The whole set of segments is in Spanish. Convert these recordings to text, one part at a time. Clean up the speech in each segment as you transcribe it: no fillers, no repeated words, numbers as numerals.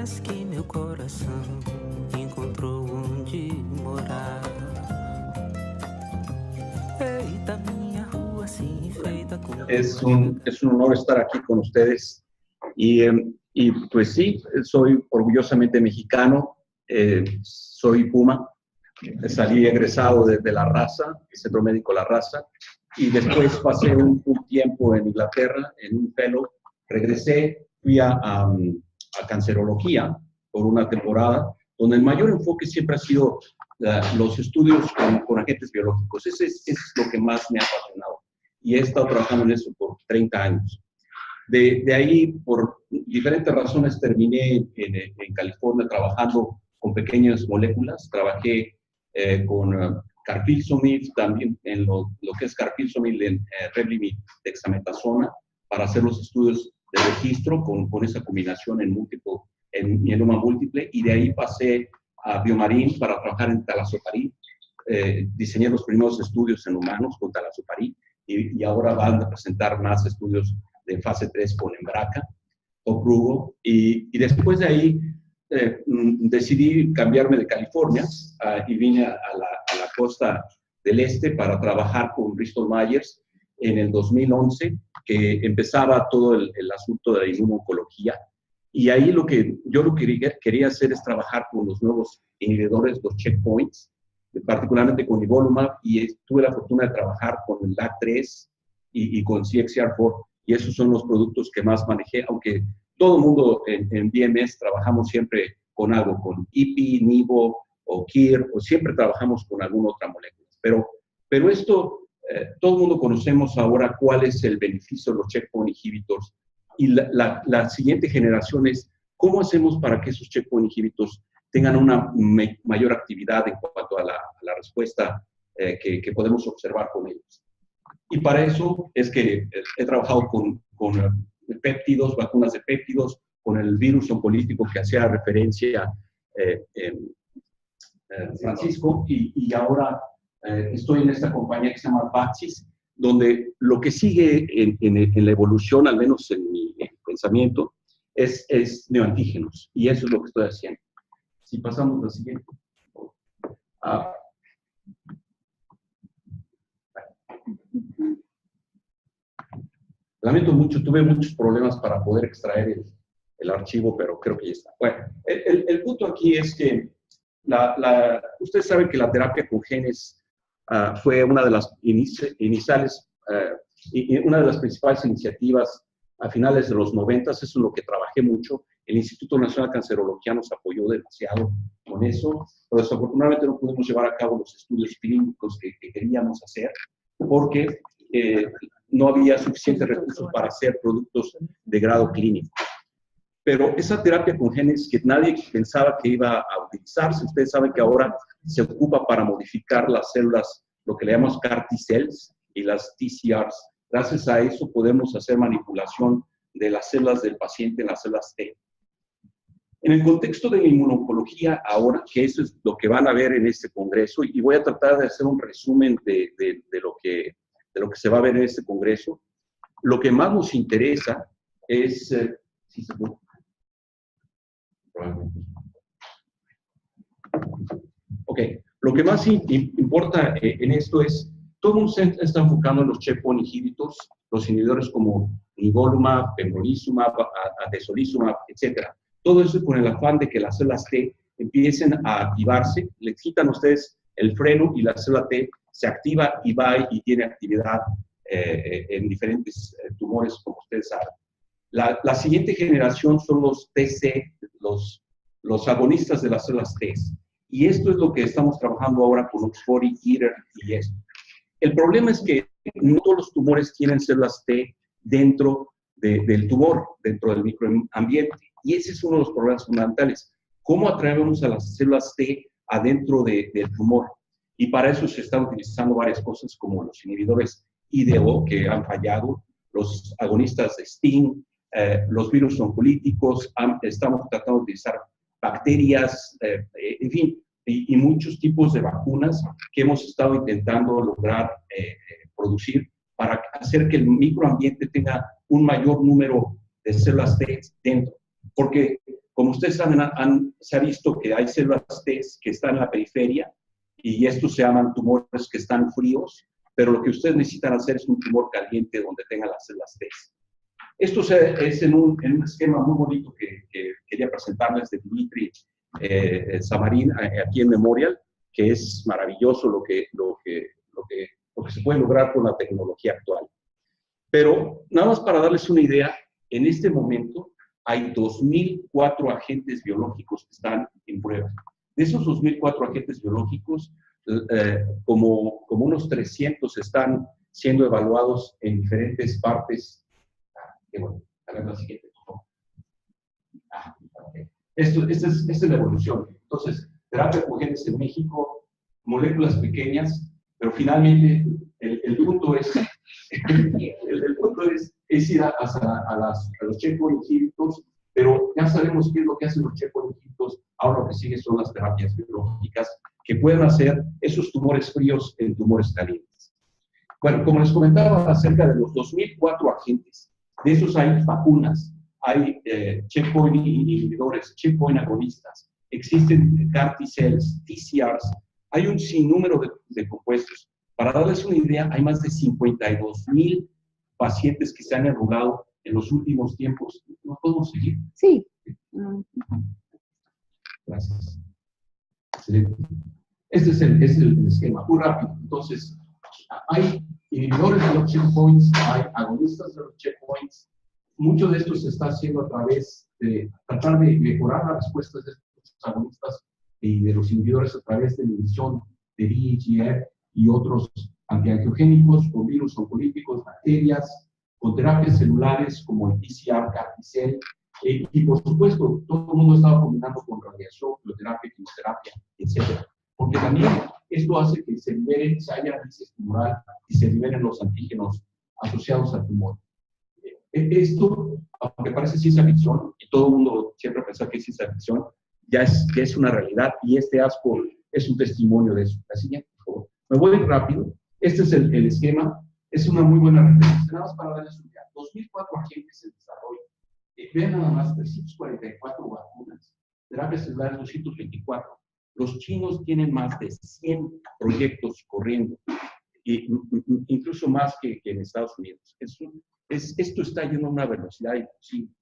Parece que meu coração encontrou onde morar. Eita, minha rua se enfeita com... Es un honor estar aquí con ustedes. Y pues sí, soy orgullosamente mexicano, soy Puma, salí egresado de La Raza, el Centro Médico La Raza, y después pasé un tiempo en Inglaterra, en un fellow, regresé, fui a cancerología por una temporada, donde el mayor enfoque siempre ha sido los estudios con agentes biológicos. Ese es lo que más me ha apasionado, y he estado trabajando en eso por 30 años. De ahí, por diferentes razones, terminé en California trabajando con pequeñas moléculas. Trabajé con carfilzomib, también en lo que es carfilzomib en Revlimid, dexametasona, para hacer los estudios de registro con esa combinación en mieloma múltiple, y de ahí pasé a Biomarin para trabajar en talazoparib. Diseñé los primeros estudios en humanos con talazoparib, y ahora van a presentar más estudios de fase 3 con Embraca o Prugo, y después de ahí decidí cambiarme de California y vine a la costa del este para trabajar con Bristol Myers en el 2011, que empezaba todo el asunto de la inmunoncología, y ahí lo que quería hacer es trabajar con los nuevos inhibidores, los checkpoints, particularmente con nivolumab, y tuve la fortuna de trabajar con el LAG3 y con CXCR4, y esos son los productos que más manejé, aunque todo el mundo en BMS trabajamos siempre con algo, con IPI, NIVO o KIR, o siempre trabajamos con alguna otra molécula. Pero esto, todo el mundo conocemos ahora cuál es el beneficio de los checkpoint inhibitors, y la siguiente generación es cómo hacemos para que esos checkpoint inhibitors tengan una mayor actividad en cuanto a la respuesta que podemos observar con ellos. Y para eso es que he trabajado con péptidos, vacunas de péptidos, con el virus oncolítico que hacía referencia Francisco, y ahora estoy en esta compañía que se llama Vaxis, donde lo que sigue en la evolución, al menos en mi pensamiento, es neoantígenos, y eso es lo que estoy haciendo. Si pasamos a la siguiente. Lamento mucho, tuve muchos problemas para poder extraer el archivo, pero creo que ya está. Bueno, el punto aquí es que ustedes saben que la terapia con genes fue una de las iniciales, una de las principales iniciativas a finales de los 90. Eso es lo que trabajé mucho. El Instituto Nacional de Cancerología nos apoyó demasiado con eso, pero desafortunadamente no pudimos llevar a cabo los estudios clínicos que queríamos hacer, porque no había suficientes recursos para hacer productos de grado clínico. Pero esa terapia con genes que nadie pensaba que iba a utilizarse, ustedes saben que ahora se ocupa para modificar las células, lo que le llamamos CAR T-cells y las TCRs. Gracias a eso podemos hacer manipulación de las células del paciente en las células T. En el contexto de la inmunoncología ahora, que eso es lo que van a ver en este congreso, y voy a tratar de hacer un resumen de lo que se va a ver en este congreso, lo que más nos interesa es... ¿sí se puede? Ok, lo que más importa en esto es, todo el mundo se está enfocando en los checkpoint inhibitors, los inhibidores como nivolumab, pembrolizumab, atezolizumab, etc. Todo eso con el afán de que las células T empiecen a activarse, le quitan a ustedes el freno y la célula T se activa y va y tiene actividad en diferentes tumores, como ustedes saben. La siguiente generación son los TC, los agonistas de las células T. Y esto es lo que estamos trabajando ahora con Oxfori, ITER y esto. El problema es que no todos los tumores tienen células T dentro del tumor, dentro del microambiente. Y ese es uno de los problemas fundamentales. ¿Cómo atraemos a las células T adentro del tumor? Y para eso se están utilizando varias cosas como los inhibidores IDO, que han fallado, los agonistas de STING, los virus oncolíticos, estamos tratando de utilizar bacterias, en fin, y muchos tipos de vacunas que hemos estado intentando lograr producir para hacer que el microambiente tenga un mayor número de células T dentro. Porque Como ustedes saben, se ha visto que hay células T que están en la periferia y estos se llaman tumores que están fríos, pero lo que ustedes necesitan hacer es un tumor caliente donde tengan las células T. Esto es en un esquema muy bonito que quería presentarles de Dimitri Samarin aquí en Memorial, que es maravilloso lo que se puede lograr con la tecnología actual. Pero nada más para darles una idea, en este momento hay 2.004 agentes biológicos que están en prueba. De esos 2.004 agentes biológicos, como unos 300 están siendo evaluados en diferentes partes. Bueno, a ver la siguiente, por favor. Okay. Esta es la evolución. Entonces, terapia con genes en México, moléculas pequeñas, pero finalmente el punto es ir a los checkpoint inhibitors, pero ya sabemos qué es lo que hacen los checkpoint inhibitors. Ahora lo que sigue son las terapias biológicas que pueden hacer esos tumores fríos en tumores calientes. Bueno, como les comentaba acerca de los 2.004 agentes, de esos hay vacunas, hay checkpoint inhibidores, checkpoint agonistas, existen CAR T-cells, TCRs, hay un sinnúmero de compuestos. Para darles una idea, hay más de 52,000 pacientes que se han enrolado en los últimos tiempos. ¿No podemos seguir? Sí. Gracias. Excelente. Este es el esquema, muy rápido. Entonces, hay inhibidores de los checkpoints, hay agonistas de los checkpoints. Mucho de esto se está haciendo a través de tratar de mejorar las respuestas de estos agonistas y de los inhibidores a través de la inhibición de VEGF y otros antiangiogénicos, con virus oncolíticos, bacterias, con terapias celulares como el PCR, CAR T-cell, y por supuesto, todo el mundo estaba combinando con radiación, bioterapia, quimioterapia, etc. Porque también esto hace que se haya análisis tumoral y se liberen los antígenos asociados al tumor. Esto, aunque parece ciencia ficción, y todo el mundo siempre piensa que es ciencia ficción, ya es una realidad, y este ASCO es un testimonio de eso. La siguiente, por favor. Me voy rápido. Este es el esquema. Es una muy buena referencia. Nada más para darles una idea. 2.004 agentes en desarrollo. Vean nada más 344 vacunas. Terapias celulares 224. Los chinos tienen más de 100 proyectos corriendo, incluso más que en Estados Unidos. Esto está yendo a una velocidad imposible.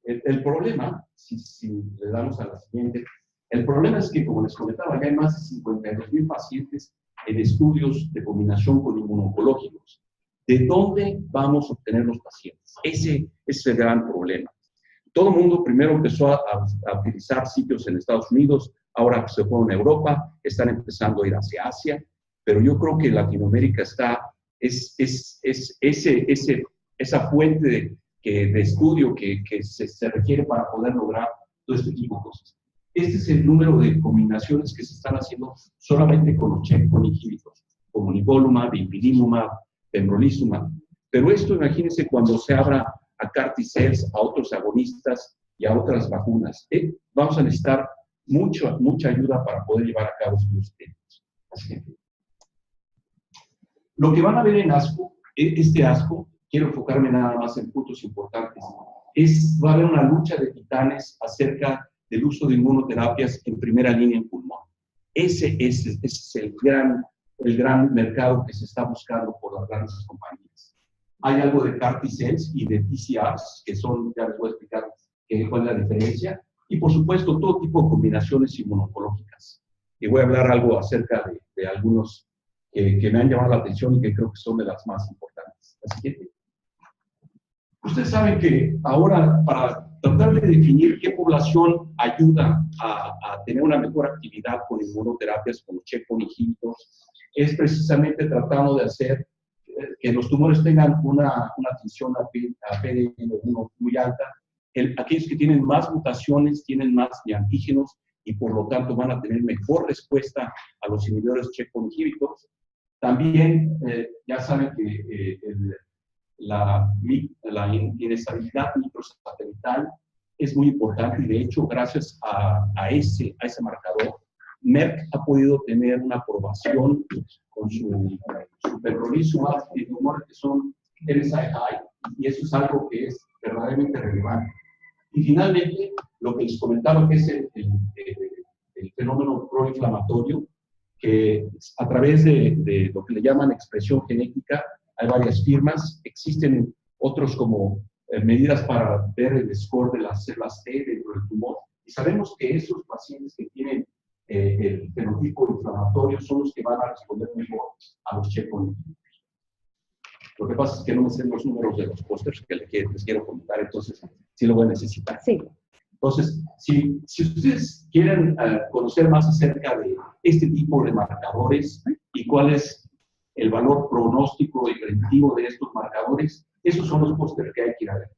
El problema, si le damos a la siguiente, el problema es que, como les comentaba, ya hay más de 52,000 pacientes en estudios de combinación con inmunológicos. ¿De dónde vamos a obtener los pacientes? Ese es el gran problema. Todo el mundo primero empezó a utilizar sitios en Estados Unidos, ahora se fueron a Europa, están empezando a ir hacia Asia, pero yo creo que Latinoamérica esa fuente de estudio que se requiere para poder lograr todo este tipo de cosas. Este es el número de combinaciones que se están haciendo solamente con los checkpoint inhibitors, como nivolumab, ipilimumab, pembrolizumab. Pero esto, imagínense, cuando se abra a CAR T-cells, a otros agonistas y a otras vacunas. Vamos a necesitar mucha ayuda para poder llevar a cabo estos estudios. Así que, lo que van a ver en ASCO, este ASCO, quiero enfocarme nada más en puntos importantes, va a haber una lucha de titanes acerca del uso de inmunoterapias en primera línea en pulmón. Ese es el gran mercado que se está buscando por las grandes compañías. Hay algo de CAR T-cells y de TCRs, que son, ya les voy a explicar cuál es la diferencia, y por supuesto todo tipo de combinaciones inmunológicas. Y voy a hablar algo acerca de algunos que me han llamado la atención y que creo que son de las más importantes. La siguiente. Ustedes saben que ahora, para tratar de definir qué población ayuda a tener una mejor actividad con inmunoterapias, con los checkpoint inhibitors, es precisamente tratando de hacer que los tumores tengan una atención a PDL1 muy alta. Aquellos que tienen más mutaciones tienen más antígenos y por lo tanto van a tener mejor respuesta a los inhibidores checkpoint inhibitors. También ya saben que la inestabilidad microsatelital es muy importante y de hecho gracias a ese marcador Merck ha podido tener una aprobación con su pembrolizumab de tumores que son MSI high, y eso es algo que es verdaderamente relevante. Y finalmente, lo que les comentaba que es el fenómeno proinflamatorio, que a través de lo que le llaman expresión genética, hay varias firmas, existen otros como medidas para ver el score de las células T dentro del tumor, y sabemos que esos pacientes que tienen el fenotipo inflamatorio son los que van a responder mejor a los checkpoint inhibitors. Lo que pasa es que no me sé los números de los pósters que les quiero comentar, entonces sí lo voy a necesitar. Sí. Entonces, si ustedes quieren conocer más acerca de este tipo de marcadores y cuál es el valor pronóstico y predictivo de estos marcadores, esos son los pósters que hay que ir a ver.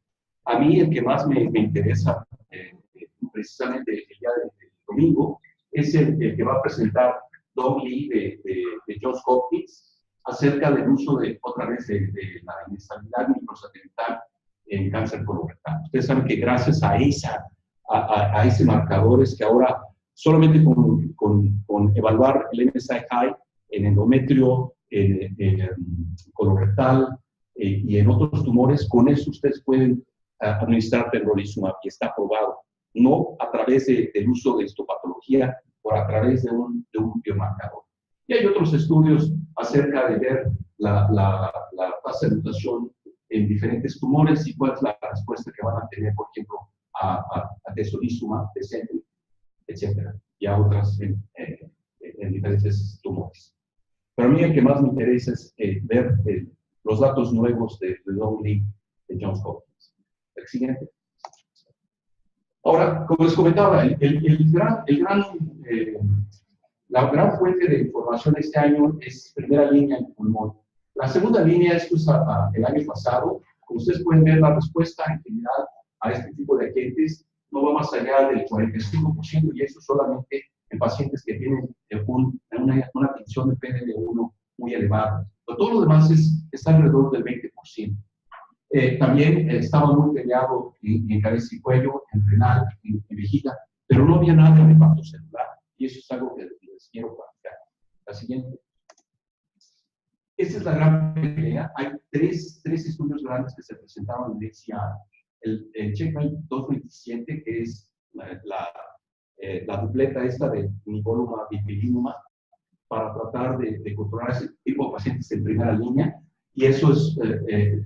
A mí el que más me interesa precisamente el día del domingo es el que va a presentar Doug Lee de Johns Hopkins acerca del uso otra vez de la inestabilidad microsatelital en cáncer colorectal. Ustedes saben que gracias a ese marcador es que ahora solamente con evaluar el MSI high en endometrio, en colorectal y en otros tumores, con eso ustedes pueden administrar pembrolizumab y está aprobado, no a través del uso de histopatología o a través de un biomarcador. Y hay otros estudios acerca de ver la tasa de mutación en diferentes tumores y cuál es la respuesta que van a tener, por ejemplo, a tesolizumab, Tecentriq, etcétera, y a otras en diferentes tumores. Pero a mí el que más me interesa es ver los datos nuevos de Doug Lee de Johns Hopkins. El siguiente. Ahora, como les comentaba, la gran fuente de información este año es primera línea en pulmón. La segunda línea es el año pasado. Como ustedes pueden ver, la respuesta en general a este tipo de agentes no va más allá del 45%, y eso solamente en pacientes que tienen una tensión de PDL1 muy elevada. Pero todo lo demás está alrededor del 20%. También estaba muy peleado en cabeza y cuello, en renal, en vejiga, pero no había nada en impacto celular, y eso es algo que les quiero platicar. La siguiente. Esta es la gran pelea. Hay tres estudios grandes que se presentaron en DCA. El Checkmate 227, que es la dupleta esta de nivolumab y ipilimumab, para tratar de controlar ese tipo de pacientes en primera línea. Y eso es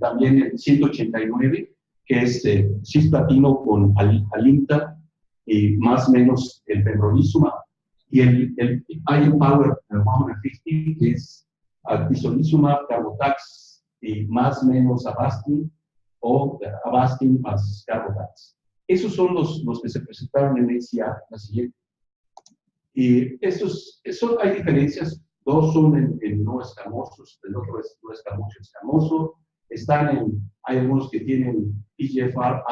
también el 189, que es cisplatino con Alimta y más o menos el pembrolizumab. Y el Iron Power 150, que es atezolizumab, carbotax y más o menos Avastin, o Avastin más carbotax. Esos son los que se presentaron en ACA, la siguiente. Y hay diferencias. Dos son en no escamosos, el otro es no escamoso. Hay algunos que tienen EGFR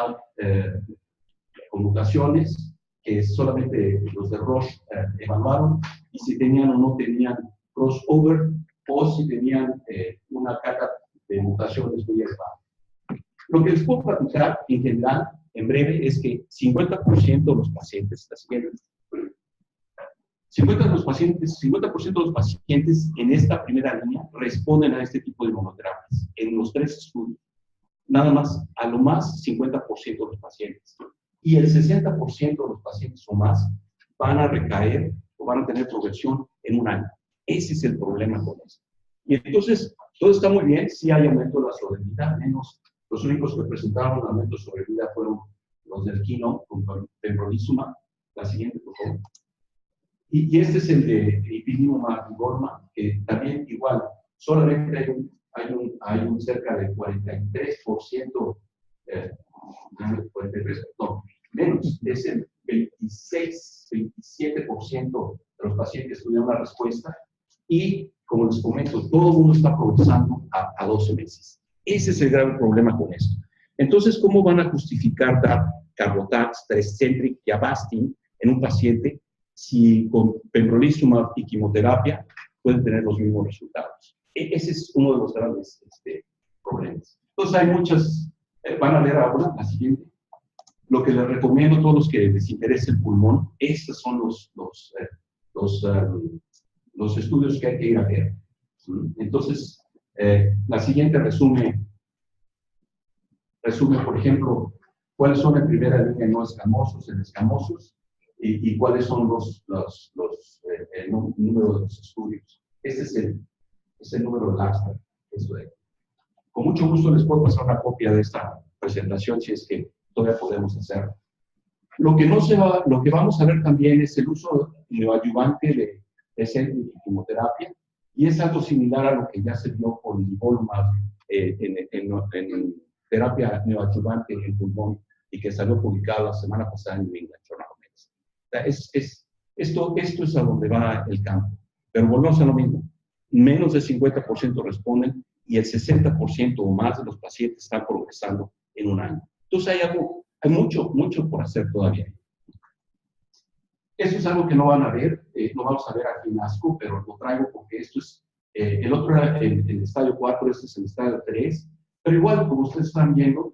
con mutaciones, que solamente los de Roche evaluaron, y si tenían o no tenían crossover, o si tenían una carga de mutaciones muy elevada. Lo que les puedo platicar en general, en breve, es que 50% de los pacientes, la siguiente, 50% de los pacientes en esta primera línea responden a este tipo de monoterapias en los 3 estudios. Nada más, a lo más 50% de los pacientes. Y el 60% de los pacientes o más van a recaer o van a tener progresión en un año. Ese es el problema con esto. Y entonces, todo está muy bien, sí hay aumento de la sobrevida, menos los únicos que presentaron aumento de sobrevida fueron los del Kino con pembrolizumab. La siguiente, por favor. Y este es el de ipilimumab y nivolumab, que también igual, solamente hay un cerca de 43%, 43, no, menos, es el 27% de los pacientes tuvieron la respuesta, y como les comento, todo el mundo está progresando a 12 meses. Ese es el gran problema con esto. Entonces, ¿cómo van a justificar dar carbotax, Tecentriq y Avastin en un paciente si con pembrolizumab y quimioterapia pueden tener los mismos resultados? Ese es uno de los grandes problemas. Entonces hay muchas, van a ver ahora la siguiente. Lo que les recomiendo a todos los que les interese el pulmón, estos son los estudios que hay que ir a ver. Entonces, la siguiente resume, por ejemplo, cuáles son en primera línea no escamosos, en escamosos, y cuáles son el número de los estudios. Este es el número del abstract. Con mucho gusto les puedo pasar una copia de esta presentación si es que todavía podemos hacerlo. Lo que vamos a ver también es el uso neoadyuvante de quimioterapia, y es algo similar a lo que ya se vio con nivolumab en terapia neoadyuvante en pulmón y que salió publicado la semana pasada en New England Journal of Medicine. Esto es a donde va el campo. Pero volvemos a lo mismo. Menos del 50% responden y el 60% o más de los pacientes están progresando en un año. Entonces hay mucho por hacer todavía. Esto es algo que no van a ver, no vamos a ver aquí en ASCO, pero lo traigo porque esto es, el otro era el estadio 4, este es el estadio 3, pero igual, como ustedes están viendo,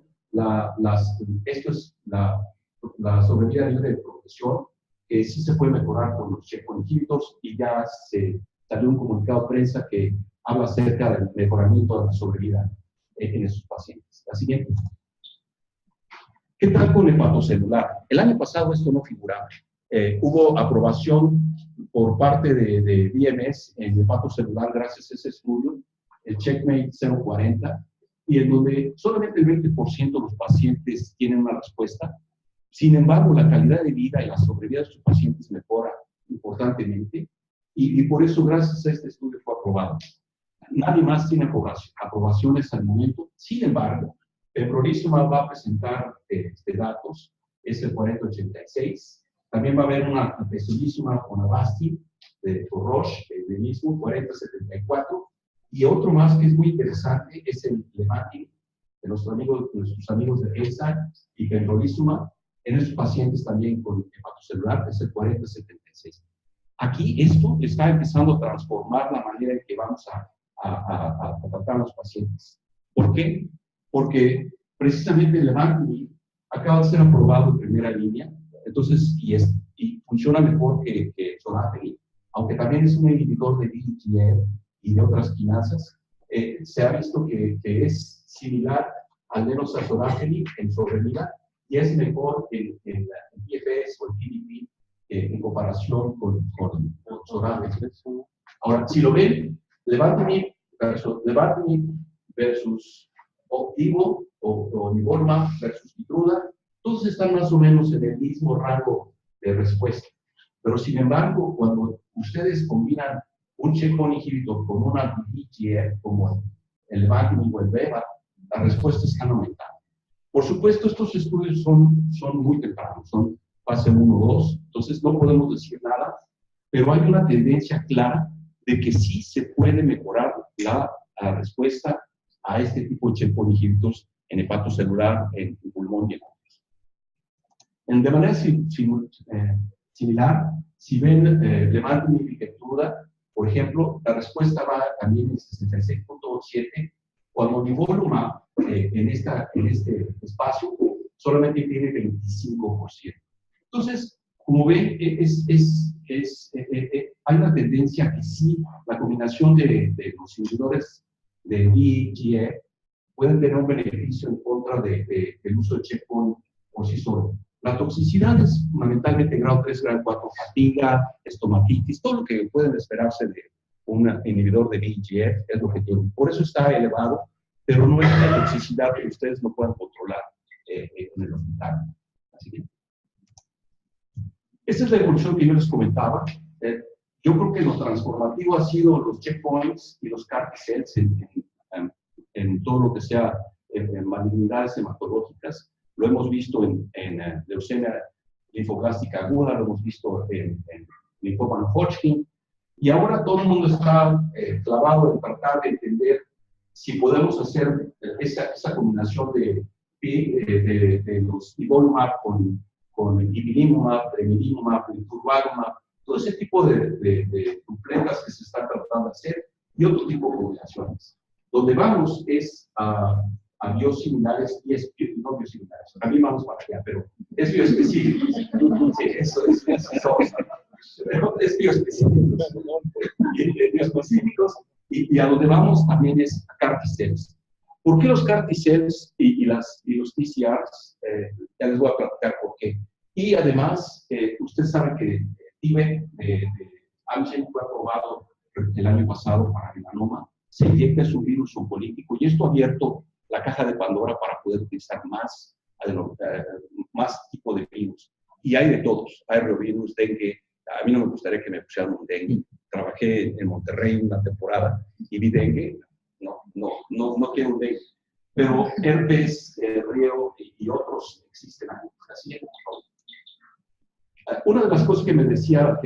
esto es la sobrevida libre de progresión, que sí se puede mejorar con los checkpoint inhibitors, y ya se salió un comunicado de prensa que habla acerca del mejoramiento de la sobrevida en esos pacientes. La siguiente. ¿Qué tal con hepatocelular? El año pasado esto no figuraba. Hubo aprobación por parte de BMS en hepatocelular gracias a ese estudio, el Checkmate 040, y en donde solamente el 20% de los pacientes tienen una respuesta. Sin embargo, la calidad de vida y la sobrevida de sus pacientes mejora importantemente, y por eso, gracias a este estudio, fue aprobado. Nadie más tiene aprobaciones al momento. Sin embargo, el pembrolizumab va a presentar datos, es el 4086. También va a haber una atezolizumab con Avastin de Roche, el mismo 4074. Y otro más que es muy interesante es el Levantin de nuestros amigos de ESA y pembrolizumab en esos pacientes también con hepatocelular, es el 4076. Aquí esto está empezando a transformar la manera en que vamos a tratar a los pacientes. ¿Por qué? Porque precisamente el Levantin acaba de ser aprobado en primera línea, entonces, y funciona mejor que sorafenib, aunque también es un inhibidor de VEGF y de otras quinasas. Se ha visto que es similar al menos a sorafenib en sobrevida, y es mejor en PFS o en PDP en comparación con sorafenib. Ahora, si lo ven, Levantinib versus Opdivo o nivolumab versus Keytruda, todos están más o menos en el mismo rango de respuesta. Pero sin embargo, cuando ustedes combinan un checkpoint inhibitor con una anti-VEGF como el Levantinib o el Beva, las respuestas están aumentando. Por supuesto, estos estudios son muy tempranos, son fase 1 o 2, entonces no podemos decir nada, pero hay una tendencia clara de que sí se puede mejorar la respuesta a este tipo de checkpoint inhibitors en hepatocelular, en pulmón y en otros. De manera similar, si ven Levantinib y Keytruda, por ejemplo, la respuesta va también en 66.7, cuando nivolumab en este espacio solamente tiene 25%. Entonces, como ven, hay una tendencia que sí, la combinación de los inhibidores de VEGF pueden tener un beneficio en contra del uso de checkpoint por sí solo. La toxicidad es fundamentalmente grado 3, grado 4, fatiga, estomatitis, todo lo que pueden esperarse de un inhibidor de VEGF es lo que tiene. Por eso está elevado, pero no es una toxicidad que ustedes no puedan controlar en el hospital. Así que, esta es la evolución que yo les comentaba. Yo creo que lo transformativo ha sido los checkpoints y los CAR T-cells en todo lo que sea en malignidades hematológicas. Lo hemos visto en leucemia linfoblástica aguda, lo hemos visto en linfoma no Hodgkin, y ahora todo el mundo está clavado en tratar de entender si podemos hacer esa combinación de los nivolumab con ipilimumab, tremelimumab, durvalumab, todo ese tipo de dupletas que se están tratando de hacer, y otro tipo de combinaciones. Donde vamos es a biosimilares y no biosimilares. También vamos para allá, pero es bioespecífico. Sí, eso es pero es bioespecíficos. Y a donde vamos también es a CAR T-cells. ¿Por qué los CAR T-cells y los TCRs? Ya les voy a platicar por qué. Y además, usted sabe que TIVEC de Amgen fue aprobado el año pasado para melanoma. Se inyecta es un virus oncolítico y esto ha abierto la caja de Pandora para poder utilizar más tipo de virus. Y hay de todos. Hay reovirus, dengue. A mí no me gustaría que me pusieran un dengue. Trabajé en Monterrey una temporada y vi dengue. No quiero un dengue. Pero herpes, río y otros existen aquí. Así es. Una de las cosas que me decía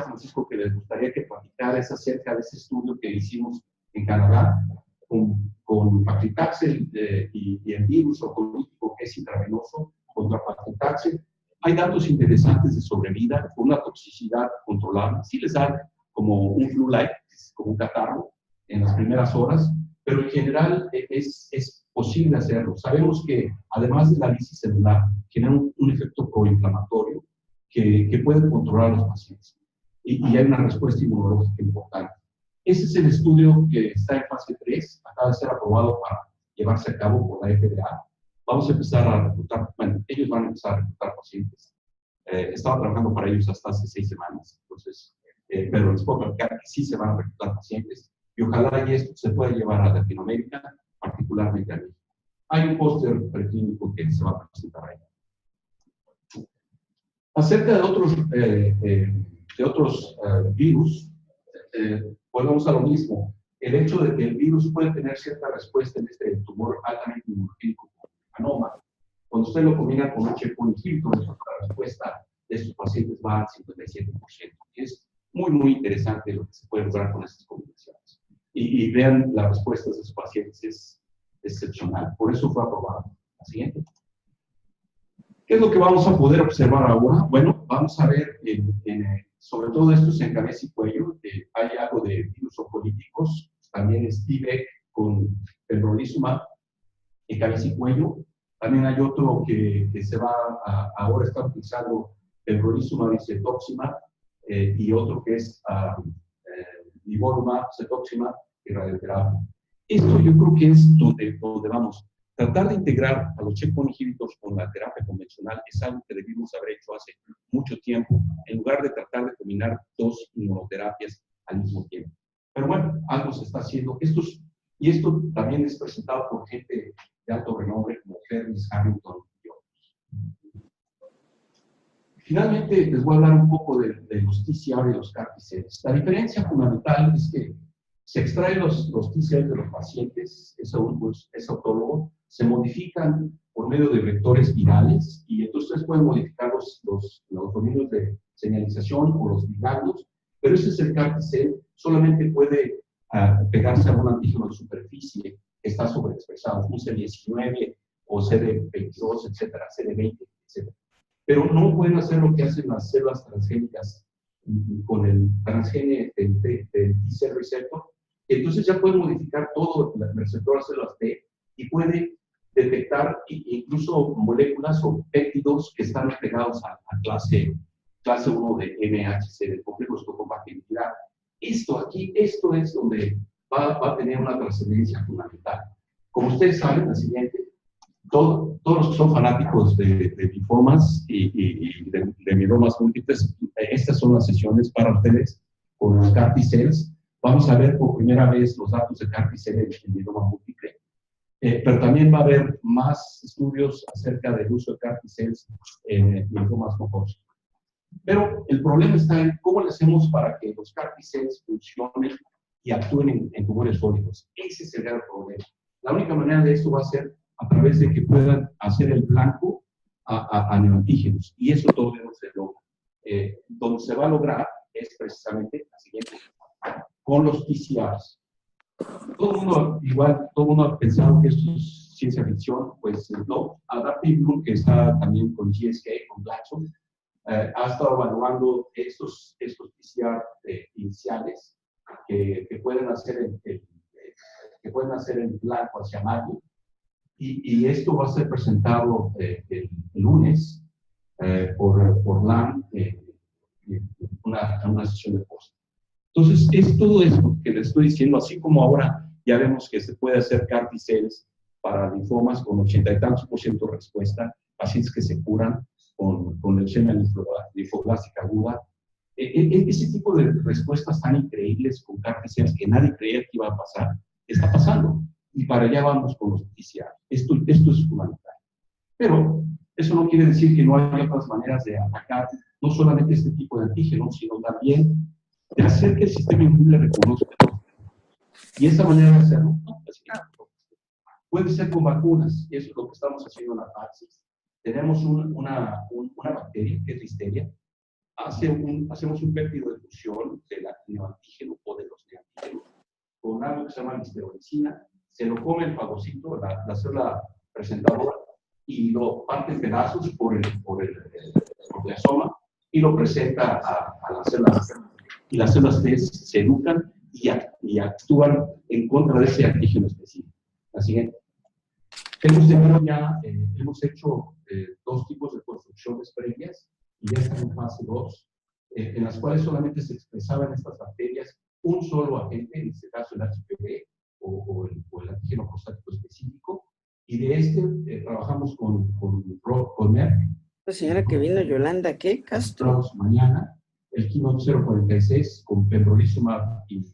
Francisco que les gustaría que platicara es acerca de ese estudio que hicimos en Canadá con paclitaxel y el virus oncolítico que es intravenoso contra paclitaxel. Hay datos interesantes de sobrevida con una toxicidad controlada. Sí les da como un flu-like, como un catarro en las primeras horas, pero en general es posible hacerlo. Sabemos que además de la lisis celular, genera un efecto proinflamatorio que puede controlar a los pacientes. Y hay una respuesta inmunológica importante. Ese es el estudio que está en fase 3, acaba de ser aprobado para llevarse a cabo por la FDA. Vamos a empezar a reclutar, bueno, ellos van a empezar a reclutar pacientes. Estaba trabajando para ellos hasta hace 6 semanas, entonces, pero les puedo platicar que sí se van a reclutar pacientes y ojalá y esto se pueda llevar a Latinoamérica, particularmente a México. Hay un póster preclínico que se va a presentar ahí. Acerca de otros virus, volvemos a lo mismo. El hecho de que el virus puede tener cierta respuesta en este tumor altamente inmunogénico como el melanoma, cuando usted lo combina con un checkpoint inhibitor, la respuesta de estos pacientes va al 57%. Es muy, muy interesante lo que se puede lograr con estas combinaciones. Y vean las respuestas de sus pacientes, es excepcional. Por eso fue aprobado. La siguiente. ¿Qué es lo que vamos a poder observar ahora? Bueno, vamos a ver, sobre todo estos en cabeza y cuello, hay algo de virus oncolíticos, también es TIVEC con pembrolizumab en cabeza y cuello. También hay otro que se va ahora está utilizando pembrolizumab y cetuximab, y otro que es nivolumab, cetuximab y radioterapia. Esto yo creo que es donde vamos. Tratar de integrar a los checkpoint inhibitors con la terapia convencional es algo que debimos haber hecho hace mucho tiempo, en lugar de tratar de combinar 2 inmunoterapias al mismo tiempo. Pero bueno, algo se está haciendo. Y esto también es presentado por gente de alto renombre como Ferris, Hamilton y otros. Finalmente, les voy a hablar un poco de los TCR y los CAR T-cells. La diferencia fundamental es que se extraen los T-cells de los pacientes, es autólogo, se modifican por medio de vectores virales y entonces ustedes pueden modificar los dominios de señalización o los ligandos, pero ese es el CAR T-cell, solamente puede pegarse a un antígeno de superficie que está sobreexpresado, un CD19 o CD22, etcétera, CD20, etcétera. Pero no pueden hacer lo que hacen las células transgénicas con el transgene del T-cell receptor. Entonces ya puede modificar todo el receptor a células T y puede detectar incluso moléculas o péptidos que están pegados a clase 1 de MHC, de complejos de compatibilidad. Esto es donde va a tener una trascendencia fundamental. Como ustedes saben, la siguiente, todos los que son fanáticos de linfomas y de mielomas múltiples, estas son las sesiones para ustedes con los CAR T-cells. Vamos a ver por primera vez los datos de CAR T-cell en mieloma múltiple. Pero también va a haber más estudios acerca del uso de CAR T-cells en linfomas no Hodgkin. Pero el problema está en cómo le hacemos para que los CAR T-cells funcionen y actúen en tumores sólidos. Ese es el gran problema. La única manera de esto va a ser a través de que puedan hacer el blanco a neoantígenos. Y eso todavía no se logra. Donde se va a lograr es precisamente la siguiente, con los TCRs. Todo el mundo ha pensado que esto es ciencia ficción, pues no. Adaptive Immune, que está también con GSK, con Glaxo, ha estado evaluando estos PCR iniciales que pueden hacer en blanco hacia mayo. Y esto va a ser presentado el lunes por LAN en una sesión de post. Entonces, es todo esto que les estoy diciendo, así como ahora ya vemos que se puede hacer CAR T-cells para linfomas con 80 y tantos % de respuesta, pacientes que se curan con leucemia linfoblástica aguda. Ese tipo de respuestas tan increíbles con CAR-T-cells que nadie creía que iba a pasar, está pasando. Y para allá vamos con los PCR. Esto es fundamental. Pero eso no quiere decir que no haya otras maneras de atacar no solamente este tipo de antígenos, sino también de hacer que el sistema inmune reconozca. Y esa manera de hacerlo puede ser con vacunas, y eso es lo que estamos haciendo en la Praxis. Tenemos una bacteria, que es Listeria. Hacemos un péptido de fusión del neoantígeno o de los neantígenos con algo que se llama listerolizina. Se lo come el fagocito, la célula presentadora, y lo parte en pedazos por el proteasoma y lo presenta a las células. Y las células T se educan y actúan en contra de ese antígeno específico. La siguiente. Hemos hecho 2 tipos de construcciones previas y ya están en fase 2, en las cuales solamente se expresaban estas bacterias un solo agente, en este caso el HPV o el antígeno prostático específico, y de trabajamos con Merck. La señora que vino, Yolanda, ¿qué? Castro. Mañana, el Keynote 046 con pembrolizumab y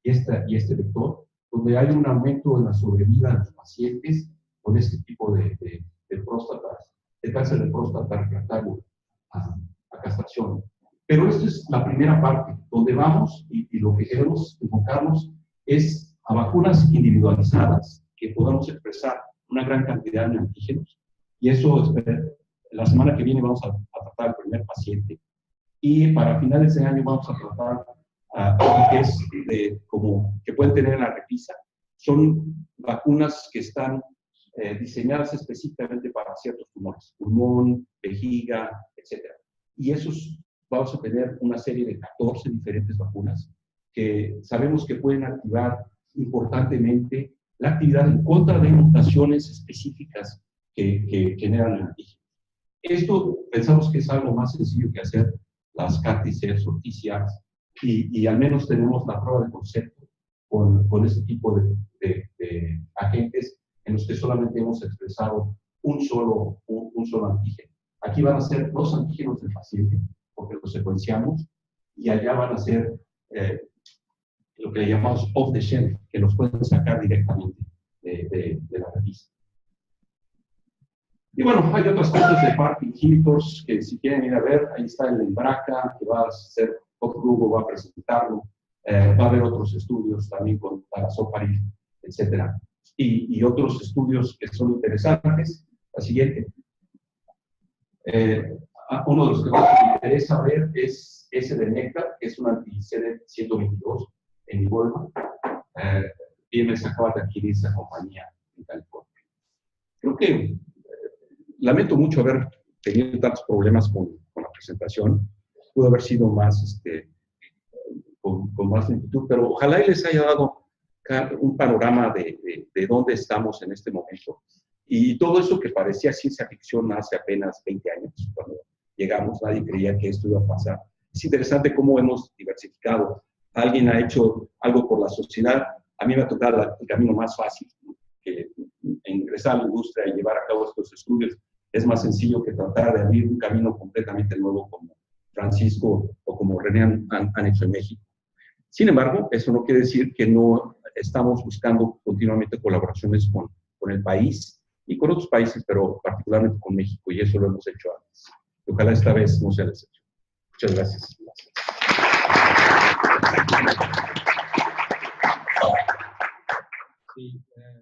este vector, donde hay un aumento en la sobrevida de los pacientes con este tipo de próstatas, de cáncer de próstata refractario a castración. Pero esta es la primera parte, donde vamos y lo que queremos enfocarnos es a vacunas individualizadas que podamos expresar una gran cantidad de antígenos. Y eso, la semana que viene vamos a tratar al primer paciente. Y para finales de año vamos a tratar que es que pueden tener en la repisa. Son vacunas que están diseñadas específicamente para ciertos tumores, pulmón, vejiga, etc. Y esos vamos a tener una serie de 14 diferentes vacunas que sabemos que pueden activar importantemente la actividad en contra de mutaciones específicas que generan el antígeno. Esto pensamos que es algo más sencillo que hacer las CAR-T-cells o TCRs, y al menos tenemos la prueba de concepto con este tipo de agentes en los que solamente hemos expresado un solo antígeno. Aquí van a ser 2 antígenos del paciente, porque los secuenciamos, y allá van a ser lo que llamamos off the shelf, que los pueden sacar directamente de la revista. Y bueno, hay otras cosas de PARP inhibitors que si quieren ir a ver, ahí está el Embraca, que va a ser, otro grupo va a presentarlo, va a haber otros estudios también con Talazoparib, etc. Y otros estudios que son interesantes. La siguiente. Uno de los que más me interesa ver es ese de Nectar, que es un anti-CD122 en Igualma. BMS acaba de adquirir esa compañía en California. Creo que lamento mucho haber tenido tantos problemas con la presentación. Pudo haber sido más, con más lentitud, pero ojalá les haya dado un panorama de dónde estamos en este momento. Y todo eso que parecía ciencia ficción hace apenas 20 años, cuando llegamos, nadie creía que esto iba a pasar. Es interesante cómo hemos diversificado. Alguien ha hecho algo por la sociedad. A mí me ha tocado el camino más fácil, que ingresar a la industria y llevar a cabo estos estudios. Es más sencillo que tratar de abrir un camino completamente nuevo como Francisco o como René han hecho en México. Sin embargo, eso no quiere decir que no estamos buscando continuamente colaboraciones con el país y con otros países, pero particularmente con México, y eso lo hemos hecho antes. Ojalá esta vez no sea la excepción. Muchas gracias. Sí,